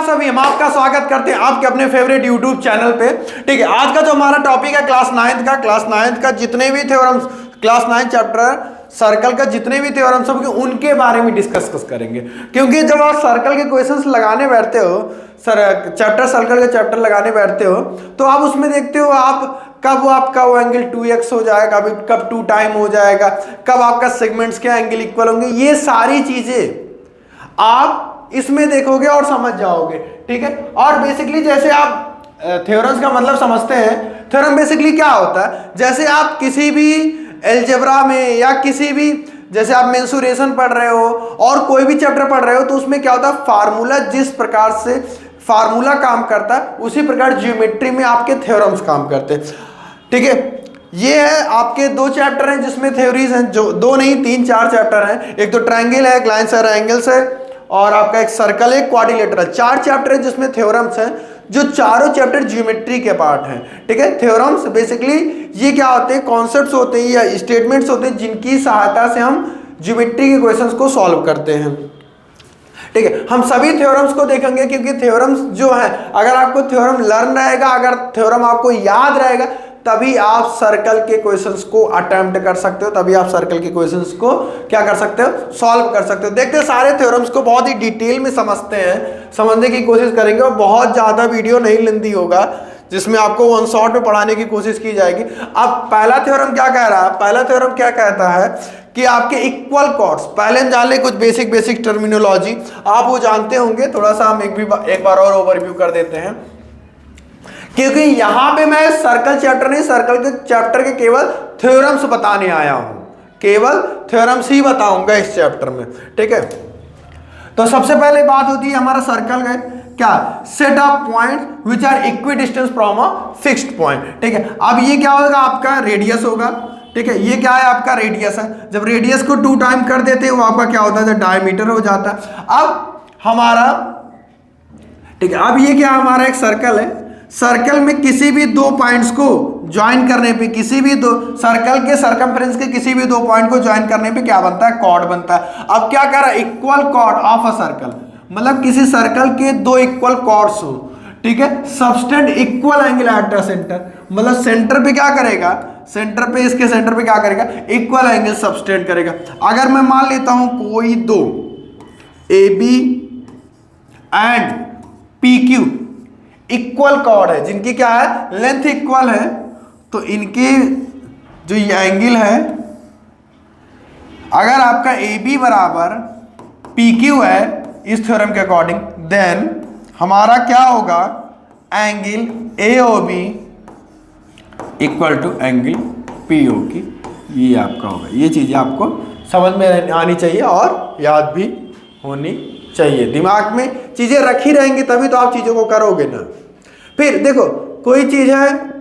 सभी, हम आपका स्वागत करते हैं आपके अपने फेवरेट यूट्यूब चैनल पे। ठीक है, आज का जो हमारा टॉपिक है क्लास नाइन्थ का जितने भी थ्योरम्स, क्लास 9 चैप्टर सर्कल का जितने भी थ्योरम्स होंगे उनके बारे में डिस्कस करेंगे। क्योंकि जब आप सर्कल के क्वेश्चंस लगाने बैठते हो, सर्कल के चैप्टर लगाने बैठते हो, तो आप उसमें देखते हो आप कब आपका वो एंगल 2x हो जाएगा, कब 2 टाइम हो जाएगा, कब आपका सेगमेंट्स के एंगल इक्वल होंगे। ये सारी चीजें आप इसमें देखोगे और समझ जाओगे। ठीक है, और बेसिकली जैसे आप थ्योरम्स का मतलब समझते हैं, थ्योरम बेसिकली क्या होता है, जैसे आप किसी भी अलजेब्रा में या किसी भी, जैसे आप मेंसुरेशन पढ़ रहे हो और कोई भी चैप्टर पढ़ रहे हो, तो उसमें क्या होता है, फार्मूला जिस प्रकार से फार्मूला काम करता है उसी प्रकार ज्योमेट्री में आपके थ्योरम्स काम करते हैं। ठीक है, ये है आपके 2 चैप्टर हैं जिसमें थ्योरीज हैं, जो 2 नहीं 3-4 चैप्टर हैं। एक तो ट्रायंगल है, एक लाइन्स और एंगल्स है, और आपका एक सर्कल है, क्वाड्रिलेटरल। 4 चैप्टर है जिसमें थ्योरम्स हैं, जो चारों चैप्टर ज्योमेट्री के पार्ट हैं। ठीक है, थ्योरम्स बेसिकली ये क्या होते हैं, कॉन्सेप्ट्स होते हैं या स्टेटमेंट्स होते हैं जिनकी सहायता से हम ज्योमेट्री के क्वेश्चंस को सॉल्व करते हैं। ठीक है, हम सभी थ्योरम्स को देखेंगे क्योंकि थ्योरम्स जो है, अगर आपको थ्योरम लर्न रहेगा, अगर थ्योरम आपको याद रहेगा, तभी आप सर्कल के क्वेश्चंस को अटेम्प्ट कर सकते हो, तभी आप सर्कल के क्वेश्चंस को क्या कर सकते हो, सॉल्व कर सकते हो। देखते हैं सारे थ्योरम्स को बहुत ही डिटेल में समझते हैं, समझने की कोशिश करेंगे, और बहुत ज़्यादा वीडियो नहीं लेंदी होगा जिसमें आपको 1 शॉट में पढ़ाने की कोशिश की जाएगी। अब पहला थ्योरम क्या कह रहा है, पहला थ्योरम क्या कहता है कि आपके इक्वल कॉर्ड्स, पहले हम जान ले कुछ बेसिक टर्मिनोलॉजी, आप वो जानते होंगे, थोड़ा सा हम एक बार और ओवरव्यू कर देते हैं, क्योंकि यहां पे मैं सर्कल चैप्टर नहीं, सर्कल के चैप्टर के केवल थ्योरम्स बताने आया हूं, केवल थ्योरम्स ही बताऊंगा इस चैप्टर में। ठीक है, तो सबसे पहले बात होती है हमारा सर्कल का क्या, set of point which are equidistance from a fixed point. ठीक है, अब ये क्या होगा, आपका रेडियस होगा। ठीक है, ये क्या है, आपका रेडियस है। जब रेडियस को 2 टाइम कर देते हैं वो आपका क्या होता है, डायमीटर हो जाता है। अब हमारा, ठीक है, अब ये क्या हमारा एक सर्कल है, सर्कल में किसी भी 2 पॉइंट्स को ज्वाइन करने पे, किसी भी 2 सर्कल के सर्कमफ्रेंस के किसी भी 2 पॉइंट को ज्वाइन करने पे क्या बनता है, कॉर्ड बनता है। अब क्या कर रहा है, equal cord of a circle, मतलब किसी सर्कल के 2 इक्वल कॉर्ड्स हो। ठीक है, subtend equal angle at the centre, मतलब सेंटर पे क्या करेगा, सेंटर पे, इसके सेंटर पे क्या करेगा, इक्वल एंगल सबटेंड करेगा। अगर मैं मान लेता हूं कोई 2 AB and PQ equal cord है, जिनकी क्या है, लेंथ इक्वल है, तो इनके जो ये एंगल है, अगर आपका AB बराबर PQ है इस थ्योरम के अकॉर्डिंग, देन हमारा क्या होगा, angle AOB equal to angle POQ, ये आपका होगा। ये चीजें आपको समझ में आनी चाहिए और याद भी होनी चाहिए, दिमाग में चीजें रखी रहेंगी तभी तो आप चीजों को करोगे ना। फिर देखो, कोई चीज है,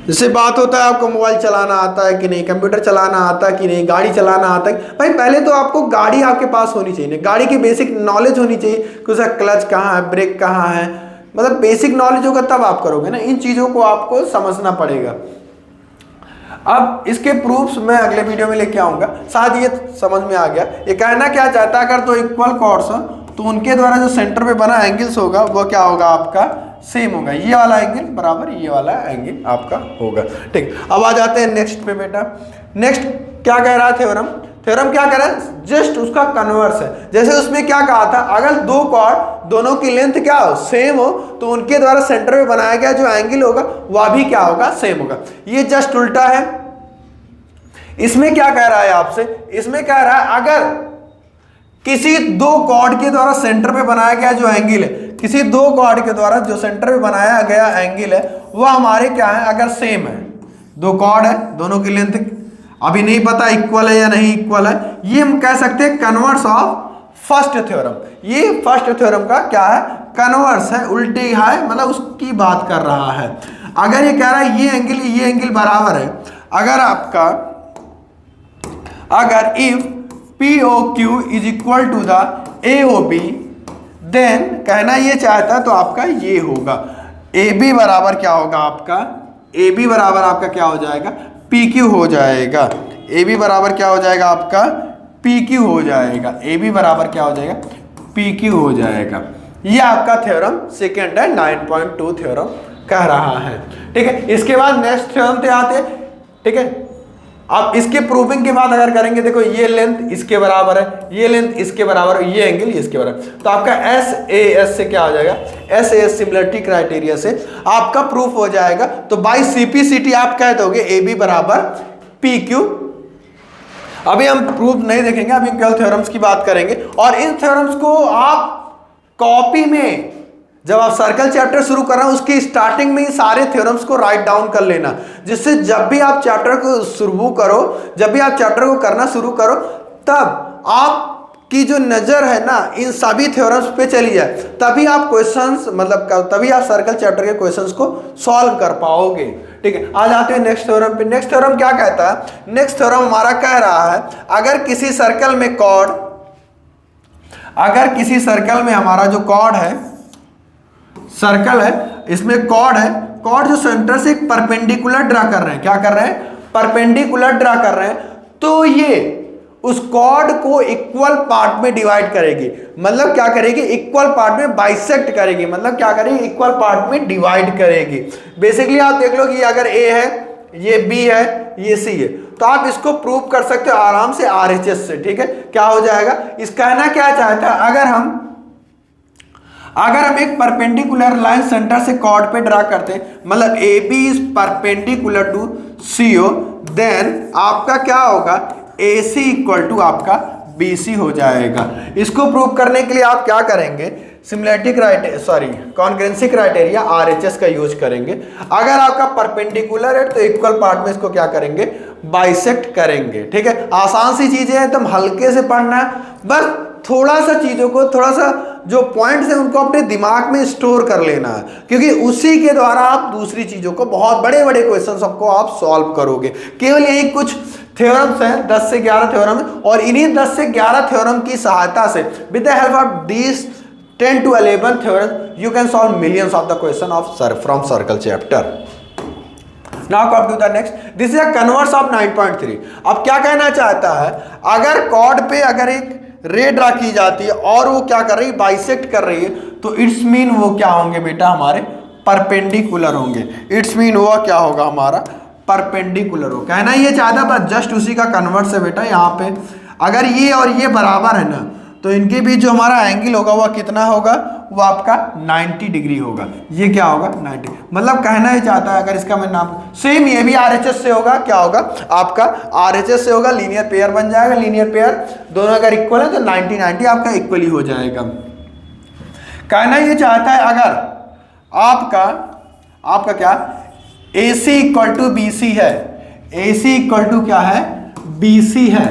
जैसे बात होता है आपको मोबाइल चलाना आता है कि नहीं, कंप्यूटर चलाना आता है कि नहीं, गाड़ी चलाना आता है। भाई पहले तो आपको गाड़ी आपके पास होनी चाहिए, गाड़ी की बेसिक नॉलेज होनी चाहिए कि उसका क्लच कहाँ है, ब्रेक कहाँ है, मतलब बेसिक नॉलेज होगा तब आप करोगे ना, इन चीजों को आपको समझना पड़ेगा। अब इसके प्रूफ्स मैं अगले वीडियो में लेके आऊंगा, शायद ये समझ में आ गया। ये कहना क्या चाहता है, अगर 2 इक्वल कॉर्ड्स हो तो उनके द्वारा जो सेंटर पे बना एंगल्स होगा वो क्या होगा, आपका सेम होगा, ये वाला एंगल बराबर ये वाला एंगल आपका होगा। ठीक, अब आ जाते हैं नेक्स्ट पे बेटा। नेक्स्ट क्या कह रहा है थ्योरम, थ्योरम क्या कह रहा है, जस्ट उसका कन्वर्स है। जैसे उसमें क्या कहा था, अगर 2 कॉर्ड दोनों की लेंथ क्या हो, सेम हो, तो उनके द्वारा सेंटर में बनाया गया जो एंगल होगा वह भी क्या होगा, सेम होगा। ये जस्ट उल्टा है। इसमें क्या कह रहा है आपसे, इसमें कह रहा है अगर किसी 2 कॉर्ड के द्वारा सेंटर पे बनाया गया जो एंगल है, किसी 2 कॉर्ड के द्वारा जो सेंटर पे बनाया गया एंगल है वह हमारे क्या है, अगर सेम है, 2 कॉर्ड है, दोनों की लेंथ अभी नहीं पता इक्वल है या नहीं इक्वल है, ये हम कह सकते हैं कन्वर्स ऑफ फर्स्ट थ्योरम। ये फर्स्ट थ्योरम का क्या है, कन्वर्स है, उल्टी है, मतलब उसकी बात कर रहा है। अगर ये कह रहा है ये एंगल बराबर है, अगर आपका, अगर if POQ is equal to the AOB, then कहना ये चाहता है तो आपका ये होगा, AB बराबर क्या होगा आपका, AB बराबर आपका क्या हो जाएगा, PQ हो जाएगा। AB बराबर क्या हो जाएगा आपका, PQ हो जाएगा। AB बराबर क्या हो जाएगा, PQ हो जाएगा। ये आपका थ्योरम सेकेंड है, 9.2 थ्योरम कह रहा है। ठीक है, इसके बाद नेक्स्ट थ्योरम पे आते हैं। ठीक है, अब इसके प्रूविंग के बाद अगर करेंगे, देखो ये लेंथ इसके बराबर है, ये लेंथ इसके बराबर है, ये एंगल इसके बराबर, तो आपका SAS से क्या हो जाएगा, SAS सिमिलरिटी क्राइटेरिया से आपका प्रूफ हो जाएगा। तो बाई CPCT आप कह दोगे AB बराबर PQ। अभी हम प्रूफ नहीं देखेंगे, अभी केवल थ्योरम्स की बात करेंगे। और इन थ्योरम्स को आप कॉपी में, जब आप सर्कल चैप्टर शुरू कर रहे हैं उसकी स्टार्टिंग में ही सारे थ्योरम्स को राइट डाउन कर लेना, जिससे जब भी आप चैप्टर को शुरू करो, जब भी आप चैप्टर को करना शुरू करो, तब आपकी जो नजर है ना इन सभी थ्योरम्स पे चली जाए, तभी आप क्वेश्चंस मतलब तभी आप सर्कल चैप्टर के क्वेश्चंस को सॉल्व कर पाओगे। ठीक है, आ जाते हैं नेक्स्ट थ्योरम पे। नेक्स्ट थ्योरम क्या कहता है? नेक्स्ट थ्योरम हमारा कह रहा है, अगर किसी सर्कल में कॉर्ड, अगर किसी सर्कल में हमारा जो कॉर्ड है, सर्कल है, इसमें कॉर्ड है, कॉर्ड जो सेंटर से एक परपेंडिकुलर ड्रा कर रहे हैं, क्या कर रहे हैं, परपेंडिकुलर ड्रा कर रहे हैं, तो ये उस कॉर्ड को इक्वल पार्ट में डिवाइड करेगी। मतलब क्या करेगी, इक्वल पार्ट में बाइसेक्ट करेगी, मतलब क्या करेगी, इक्वल पार्ट में डिवाइड करेगी। बेसिकली आप देख लो कि अगर ए है, ये बी है, ये सी है, तो आप इसको प्रूव कर सकते हो आराम से RHS से। ठीक है, क्या हो जाएगा, इस कहना क्या चाहता है, अगर हम एक परपेंडिकुलर लाइन सेंटर से कॉर्ड पे ड्रा करते हैं, मतलब AB is perpendicular to CO, then आपका क्या होगा, AC इक्वल टू आपका BC हो जाएगा। इसको प्रूव करने के लिए आप क्या करेंगे, similarity criteria, congruency criteria RHS का यूज करेंगे। अगर आपका परपेंडिकुलर है तो इक्वल पार्ट में इसको क्या करेंगे, बाइसेक्ट करेंगे। ठीक है, आसान सी चीजें हैं, एकदम हल्के से पढ़ना है, बस थोड़ा सा चीजों को, थोड़ा सा जो पॉइंट्स हैं उनको अपने दिमाग में स्टोर कर लेना है, क्योंकि उसी के द्वारा आप दूसरी चीजों को, बहुत बड़े बड़े क्वेश्चन सबको आप सॉल्व करोगे। केवल यही कुछ थ्योरम्स हैं, 10 से 11 थ्योरम है, और इन्हीं 10 से 11 थ्योरम की सहायता से, with the help of this 10 to 11 theorem you can solve millions of the question of from circle chapter. Now come to the next. This is a converse of 9.3. अब क्या कहना चाहता है, अगर कॉर्ड पे अगर एक रे ड्रा की जाती है और वो क्या कर रही है, बाइसेक्ट कर रही है, तो इट्स मीन वो क्या होंगे बेटा, हमारे परपेंडिकुलर होंगे। इट्स मीन वो क्या होगा, हमारा परपेंडिकुलर हो। कहना ये चाहता बस जस्ट उसी का कन्वर्स है बेटा। यहाँ पे अगर ये और ये बराबर है ना, तो इनके बीच जो हमारा एंगल होगा वह कितना होगा, वो आपका 90 डिग्री होगा। ये क्या होगा, 90। मतलब कहना ही चाहता है, अगर इसका मैं नाम सेम, ये भी RHS से होगा, क्या होगा आपका RHS से होगा, लीनियर पेयर बन जाएगा। लीनियर पेयर दोनों अगर इक्वल है तो 90-90 आपका इक्वली हो जाएगा। कहना ये चाहता है, अगर आपका क्या AC इक्वल टू BC है, AC इक्वल टू क्या है, BC है,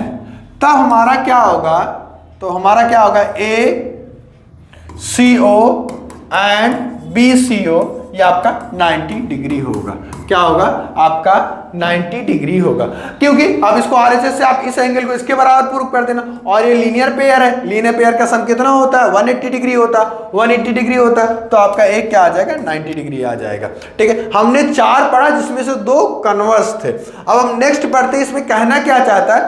तब हमारा क्या होगा, तो हमारा क्या होगा, ACO एंड BCO, ये आपका 90 डिग्री होगा। क्या होगा, आपका 90 डिग्री होगा, क्योंकि अब इसको RHS से आप इस एंगल को इसके बराबर प्रूव कर देना। और ये लीनियर पेयर है, लीनियर पेयर का सम कितना होता है, 180 डिग्री होता है, 180 डिग्री होता है, तो आपका एक क्या आ जाएगा, 90 डिग्री आ जाएगा। ठीक है, हमने 4 पढ़ा जिसमें से 2 कन्वर्स थे। अब हम नेक्स्ट पढ़ते हैं, इसमें कहना क्या चाहता है,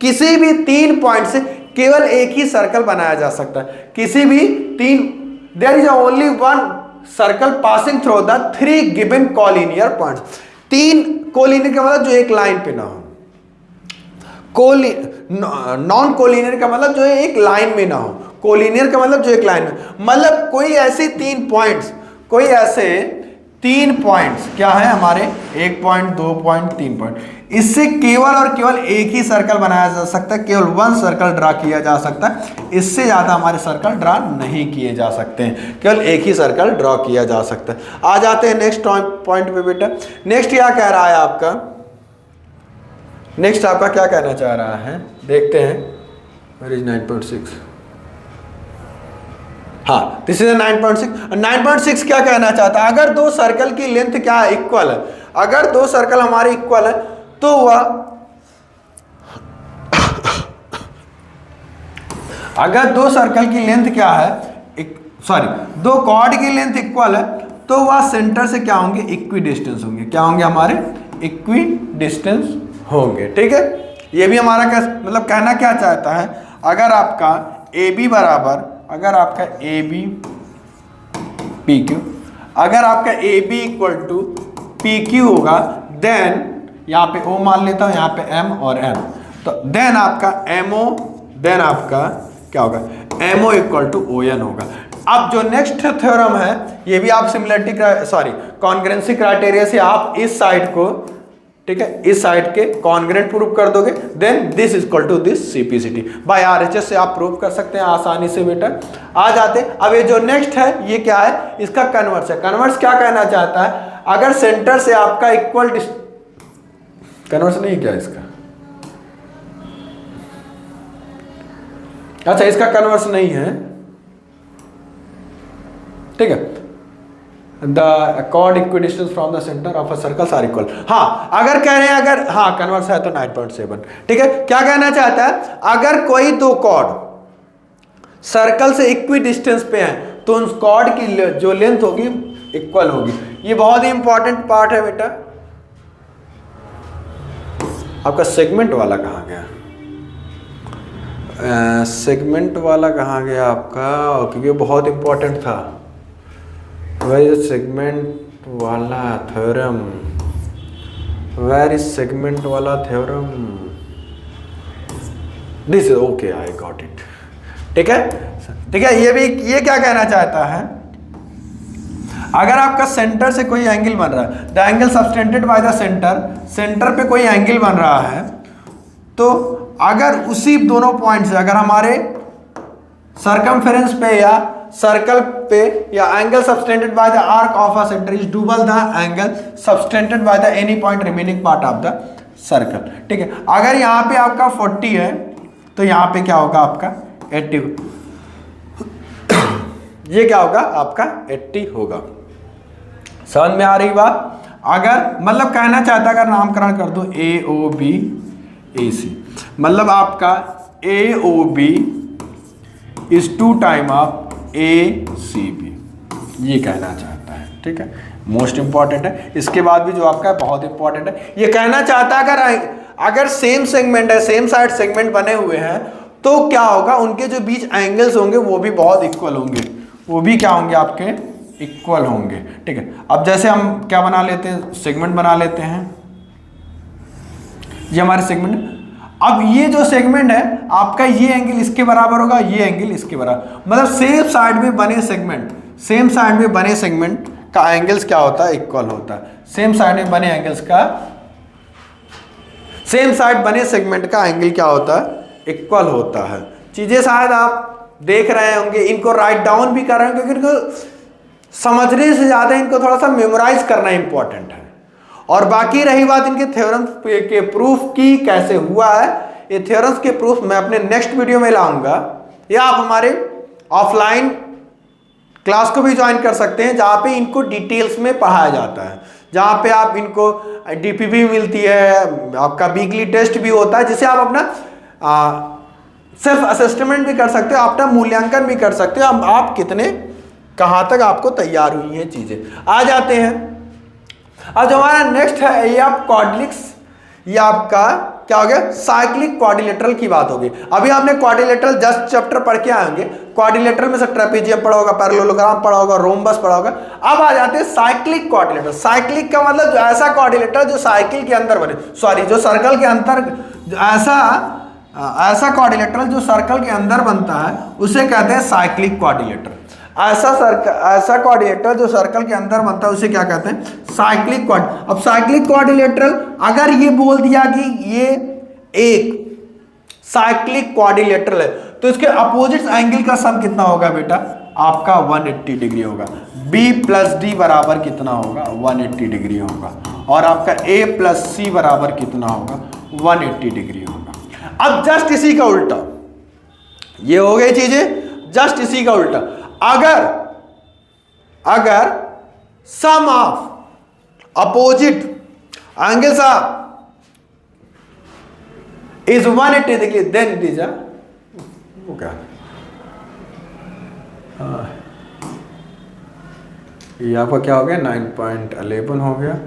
किसी भी 3 पॉइंट से केवल एक ही सर्कल बनाया जा सकता है। किसी भी 3, there is only one circle passing through the 3 given collinear points. 3 collinear का मतलब जो एक लाइन पे ना हो, नॉन कोलिनियर का मतलब जो एक लाइन में ना हो, कोलिनियर का मतलब जो एक लाइन में, मतलब कोई ऐसे 3 पॉइंट्स, कोई ऐसे 3 पॉइंट्स क्या है हमारे, 1 पॉइंट, 2 पॉइंट, 3 पॉइंट, इससे केवल और केवल एक ही सर्कल बनाया जा सकता है, केवल 1 सर्कल ड्रा किया जा सकता है। इससे ज्यादा हमारे सर्कल ड्रा नहीं किए जा सकते हैं, केवल एक ही सर्कल ड्रा किया जा सकता है। आ जाते हैं नेक्स्ट पॉइंट पे बेटा। नेक्स्ट क्या कह रहा है आपका, नेक्स्ट आपका क्या कहना चाह रहा है, देखते हैं। वेयर इज 9.6, हाँ दिस इज 9.6। 9.6 क्या कहना चाहता है, अगर 2 सर्कल की लेंथ क्या है, इक्वल है, अगर 2 सर्कल हमारे इक्वल है, तो वह अगर 2 सर्कल की लेंथ क्या है, 2 कॉर्ड की लेंथ इक्वल है, तो वह सेंटर से क्या होंगे, इक्वी डिस्टेंस होंगे। क्या होंगे, हमारे इक्वी डिस्टेंस होंगे। ठीक है, ये भी हमारा क्या मतलब कहना क्या चाहता है, अगर आपका AB बराबर अगर आपका ए बी पी क्यू, अगर आपका A B equal to P Q होगा, देन यहाँ पे ओ मान लेता हूँ, यहाँ पे एम और एम, तो देन आपका एमओ, देन आपका क्या होगा, MO equal to O N होगा। अब जो नेक्स्ट थ्योरम है, ये भी आप सिमिलरिटी सॉरी कॉन्ग्रुएंसी क्राइटेरिया से आप इस साइड को, ठीक है, इस साइड के कॉन्ग्रुएंट प्रूव कर दोगे, then this is equal to this CPCT by RHS से आप प्रूव कर सकते हैं आसानी से बेटा। आ जाते अब ये जो नेक्स्ट है ये क्या है, इसका कन्वर्स है। कन्वर्स क्या कहना चाहता है, अगर सेंटर से आपका इक्वल कन्वर्स नहीं क्या इसका, अच्छा इसका कन्वर्स नहीं है, ठीक है, the chord equidistance from the centre of a circle are equal. हाँ अगर कह रहे हैं, अगर हाँ कन्वर्स है तो 9.7, ठीक है। क्या कहना चाहता है, अगर कोई दो कॉर्ड सर्कल से इक्वी डिस्टेंस पे हैं तो उस कॉर्ड की जो लेंथ होगी इक्वल होगी। ये बहुत ही इंपॉर्टेंट पार्ट है बेटा। आपका सेगमेंट वाला कहाँ गया, सेगमेंट वाला कहाँ गया आपका, क्योंकि बहुत इंपॉर्टेंट था। वेयर इज सेगमेंट वाला थ्योरम, वेयर इज सेगमेंट वाला theorem, this is okay, I got it, ठीक है, ठीक है। ये क्या कहना चाहता है, अगर आपका सेंटर से कोई एंगल बन रहा है, the angle subtended by the centre, centre पे कोई एंगल बन रहा है, तो अगर उसी दोनों पॉइंट से अगर हमारे सर्कमफेरेंस पे या सर्कल पे या angle subtended by the arc of a centre is double the angle subtended by the any point remaining part of the circle, ठीक है। अगर यहाँ पे आपका 40 है तो यहाँ पे क्या होगा आपका 80, ये क्या होगा आपका 80 होगा। समझ में आ रही बात। अगर मतलब कहना चाहता है, अगर नामकरण कर दो ए ओ बी ए सी, मतलब आपका A O B is 2 time of A C B, ये कहना चाहता है, ठीक है। मोस्ट इंपॉर्टेंट है। इसके बाद भी जो आपका बहुत इंपॉर्टेंट है, ये कहना चाहता है अगर सेम सेगमेंट है, सेम साइड सेगमेंट बने हुए हैं तो क्या होगा, उनके जो बीच एंगल्स होंगे वो भी बहुत इक्वल होंगे, वो भी क्या होंगे आपके इक्वल होंगे, ठीक है। अब जैसे हम क्या बना लेते हैं, सेगमेंट बना लेते हैं, ये हमारे सेगमेंट। अब ये जो सेगमेंट है आपका, ये एंगल इसके बराबर होगा, ये एंगल इसके बराबर, मतलब सेम साइड में बने सेगमेंट, सेम साइड में बने सेगमेंट का एंगल्स क्या होता है, इक्वल होता है। सेम साइड में बने एंगल्स का, सेम साइड बने सेगमेंट का एंगल क्या होता है, इक्वल होता है। चीजें शायद आप देख रहे होंगे, इनको राइट डाउन भी कर रहे हैं, क्योंकि इनको समझने से ज्यादा इनको थोड़ा सा मेमोराइज करना इंपॉर्टेंट है। और बाकी रही बात इनके थ्योरम्स के प्रूफ की कैसे हुआ है, ये थ्योरम्स के प्रूफ मैं अपने नेक्स्ट वीडियो में लाऊंगा, या आप हमारे ऑफलाइन क्लास को भी ज्वाइन कर सकते हैं, जहाँ पे इनको डिटेल्स में पढ़ाया जाता है, जहाँ पे आप इनको डीपीबी मिलती है, आपका वीकली टेस्ट भी होता है, जिसे आप अपना सेल्फ असेसमेंट भी कर सकते हो, अपना मूल्यांकन भी कर सकते हो, आप कितने कहाँ तक आपको तैयार हुई हैं चीजें। आ जाते हैं अब जो हमारा नेक्स्ट है, ये आप क्वाड्रिलिक्स, ये आपका क्या हो गया, साइक्लिक क्वाड्रिलेटरल की बात होगी। अभी आपने क्वाड्रिलेटरल जस्ट चैप्टर पढ़ के आएंगे, क्वाड्रिलेटरल में से ट्रेपेजियम पढ़ा होगा, पैरेललोग्राम पढ़ा होगा, रोम्बस पढ़ा होगा। अब आ जाते हैं साइक्लिक क्वाड्रिलेटरल। साइक्लिक का मतलब जो ऐसा क्वाड्रिलेटरल जो साइकिल के अंदर बने, सॉरी जो सर्कल के अंदर, ऐसा क्वाड्रिलेटरल जो सर्कल के अंदर बनता है उसे कहते हैं साइक्लिक क्वाड्रिलेटरल। ऐसा क्वाड्रिलेटरल जो सर्कल के अंदर बनता है उसे क्या कहते हैं, साइक्लिक क्वाड। अब साइक्लिक क्वाड्रिलेटरल अगर ये बोल दिया कि ये एक साइक्लिक क्वाड्रिलेटरल है, तो इसके अपोजिट एंगल का सम कितना होगा बेटा, आपका 180 डिग्री होगा। B प्लस डी बराबर कितना होगा, 180 डिग्री होगा। और आपका A प्लस सी बराबर कितना होगा, 180 डिग्री होगा। अब जस्ट इसी का उल्टा, ये हो गई चीजें, जस्ट इसी का उल्टा, अगर sum of opposite angles is 180 degree, then it is क्या, ये आपका क्या हो गया, 9.11 हो गया।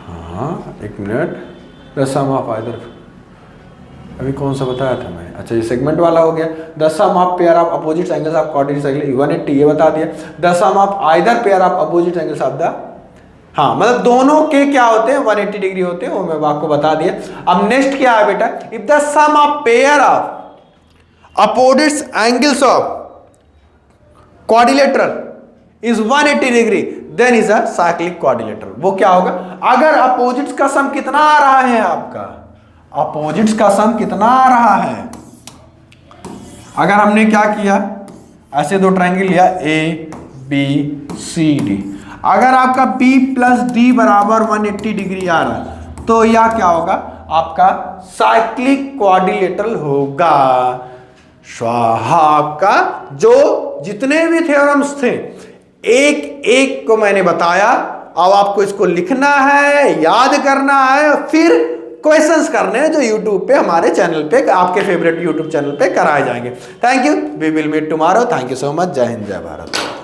हाँ एक minute, the sum of either अभी कौन सा बताया था मैं? अच्छा, ये सेगमेंट वाला हो गया। The sum of pair of opposite angles of quadratic angle 180, ये बता दिया। The sum of either pair of opposite angles of the, हाँ मतलब दोनों के क्या होते हैं 180 डिग्री होते हैं, वो मैं आपको बता दिया। अब नेक्स्ट क्या है बेटा, if the sum of pair of opposite angles of quadrilateral is 180 degree then is a cyclic quadrilateral. वो क्या होगा, अगर अपोजिट्स का सम कितना आ रहा है आपका, अपोजिट्स का सम कितना आ रहा है, अगर हमने क्या किया, ऐसे दो ट्रायंगल लिया ए बी सी डी, अगर आपका B प्लस डी बराबर 180 डिग्री आ रहा है तो यह क्या होगा, आपका साइक्लिक क्वाड्रिलेटरल होगा। स्वाहा। आपका जो जितने भी थ्योरम्स थे एक एक को मैंने बताया, अब आपको इसको लिखना है, याद करना है, फिर क्वेश्चंस करने हैं जो YouTube पे हमारे चैनल पे, आपके फेवरेट YouTube चैनल पे कराए जाएंगे। Thank you, we will meet tomorrow. Thank you so much. जय हिंद, जय भारत।